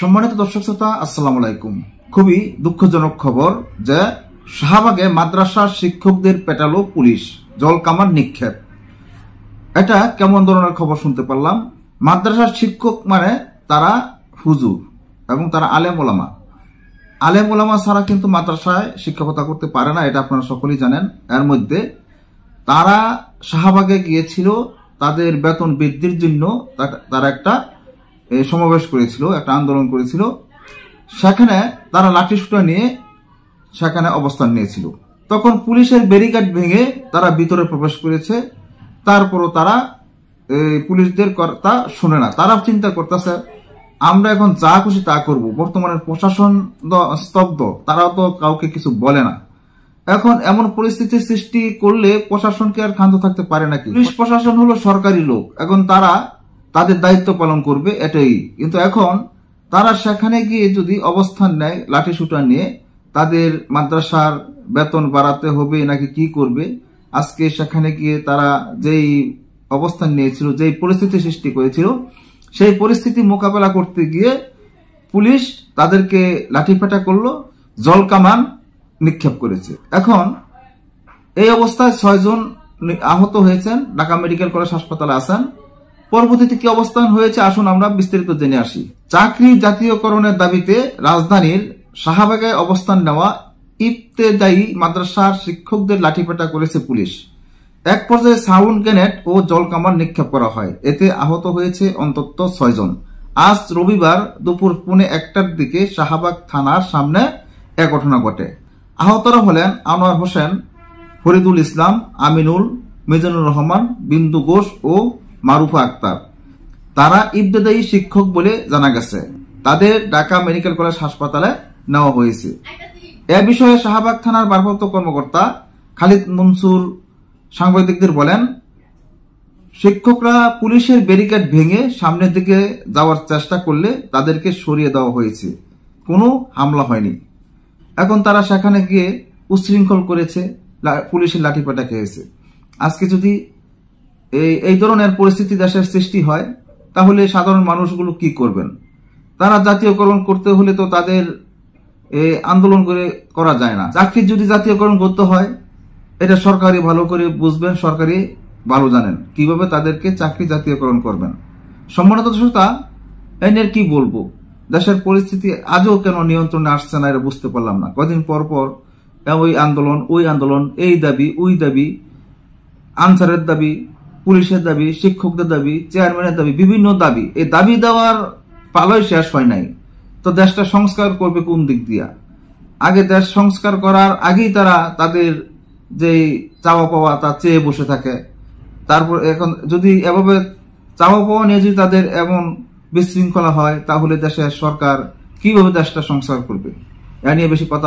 সম্মানিত দর্শক শ্রোতা, আসসালামু আলাইকুম। খুবই দুঃখজনক খবর যে শাহবাগে মাদ্রাসার শিক্ষকদের পেটালো পুলিশ, জলকামান নিক্ষেপ। এটা কেমন ধরনের খবর শুনতে পারলাম? মাদ্রাসার শিক্ষক মানে তারা হুজুর এবং তারা আলেম ওলামা। আলেম ওলামা ছাড়া কিন্তু মাদ্রাসায় শিক্ষকতা করতে পারে না, এটা আপনারা সকলেই জানেন। এর মধ্যে তারা শাহবাগে গিয়েছিল তাদের বেতন বৃদ্ধির জন্য। তারা একটা সমাবেশ করেছিল, একটা আন্দোলন করেছিল। সেখানে তারা লাঠিসোঁটা নিয়ে সেখানে অবস্থান নিয়েছিল। তখন পুলিশের ব্যারিকেড ভেঙে তারা ভিতরে প্রবেশ করেছে। তারপরও তারা পুলিশদের কথা শুনে না। তারা চিন্তা করতেছে আমরা এখন যা খুশি তা করব। বর্তমানে প্রশাসন স্তব্ধ, তারাও তো কাউকে কিছু বলে না। এখন এমন পরিস্থিতির সৃষ্টি করলে প্রশাসনকে আর ক্ষান্ত থাকতে পারে নাকি? পুলিশ প্রশাসন হলো সরকারি লোক, এখন তারা তাদের দায়িত্ব পালন করবে, এটাই। কিন্তু এখন তারা সেখানে গিয়ে যদি অবস্থান নেয় লাঠিসোঁটা নিয়ে, তাদের মাদ্রাসার বেতন বাড়াতে হবে নাকি কি করবে? আজকে সেখানে গিয়ে তারা যেই অবস্থান নিয়েছিল, যেই পরিস্থিতি সৃষ্টি করেছিল, সেই পরিস্থিতি মোকাবেলা করতে গিয়ে পুলিশ তাদেরকে লাঠিপেটা করলো, জলকামান নিক্ষেপ করেছে। এখন এই অবস্থায় 6 জন আহত হয়েছেন, ঢাকা মেডিকেল কলেজ হাসপাতালে আছেন। পরবর্তীতে কি অবস্থান হয়েছে আসুন আমরা বিস্তারিত জেনে আসি। চাকরি জাতীয়করণের দাবিতে রাজধানীর শাহবাগে অবস্থান নেওয়া ইবতেদায়ী মাদ্রাসার শিক্ষকদের লাঠিপেটা করেছে পুলিশ। এক পর্যায়ে সাউন্ড গ্রেনেড ও জলকামান নিক্ষেপ করা হয়। এতে আহত হয়েছে অন্তত 6 জন। আজ রবিবার দুপুর 1:15টার দিকে শাহবাগ থানার সামনে এ ঘটনা ঘটে। আহতরা হলেন আনোয়ার হোসেন, ফরিদুল ইসলাম, আমিনুল, মিজানুর রহমান, বিন্দু ঘোষ ও মারুফা আক্তার। তারা ইবতেদায়ী শিক্ষক বলে জানা গেছে। তাদের ঢাকা মেডিকেল কলেজ হাসপাতালে নেওয়া হয়েছে। এ বিষয়ে শাহবাগ থানার ভারপ্রাপ্ত কর্মকর্তা খালিদ মনসুর সাংবাদিকদের বলেন, শিক্ষকরা পুলিশের ব্যারিকেড ভেঙে সামনের দিকে যাওয়ার চেষ্টা করলে তাদেরকে সরিয়ে দেওয়া হয়েছে, কোনো হামলা হয়নি। এখন তারা সেখানে গিয়ে উচ্ছৃঙ্খল করেছে, পুলিশের লাঠিপেটা খেয়েছে। আজকে যদি এই ধরনের পরিস্থিতি দেশের সৃষ্টি হয় তাহলে সাধারণ মানুষগুলো কি করবেন? তারা জাতীয়করণ করতে হলে তো তাদের আন্দোলন করা যায় না। চাকরির যদি জাতীয়করণ করতে হয়, এটা সরকারি ভালো করে বুঝবেন, সরকারি ভালো জানেন কিভাবে তাদেরকে চাকরি জাতীয়করণ করবেন। সম্মানিত শ্রোতা, এর কি বলবো? দেশের পরিস্থিতি আজও কেন নিয়ন্ত্রণে আসছে না, এটা বুঝতে পারলাম না। কদিন পর পর ওই আন্দোলন, ওই আন্দোলন, এই দাবি, ওই দাবি, আনসারের দাবি, পুলিশের দাবি, শিক্ষকদের দাবি, চেয়ারম্যানের দাবি, বিভিন্ন দাবি। এই দাবি দেওয়ার পালয় শেষ হয় নাই। তো দেশটা সংস্কার করবে কোন দিক দিয়া? আগে দেশ সংস্কার করার আগেই তারা তাদের যে চাওয়া পাওয়া তা চেয়ে বসে থাকে। তারপর এখন যদি এভাবে চাওয়া পাওয়া নিয়ে যদি তাদের এমন বিশৃঙ্খলা হয়, তাহলে দেশের সরকার কিভাবে দেশটা সংস্কার করবে? এ নিয়ে বেশি কথা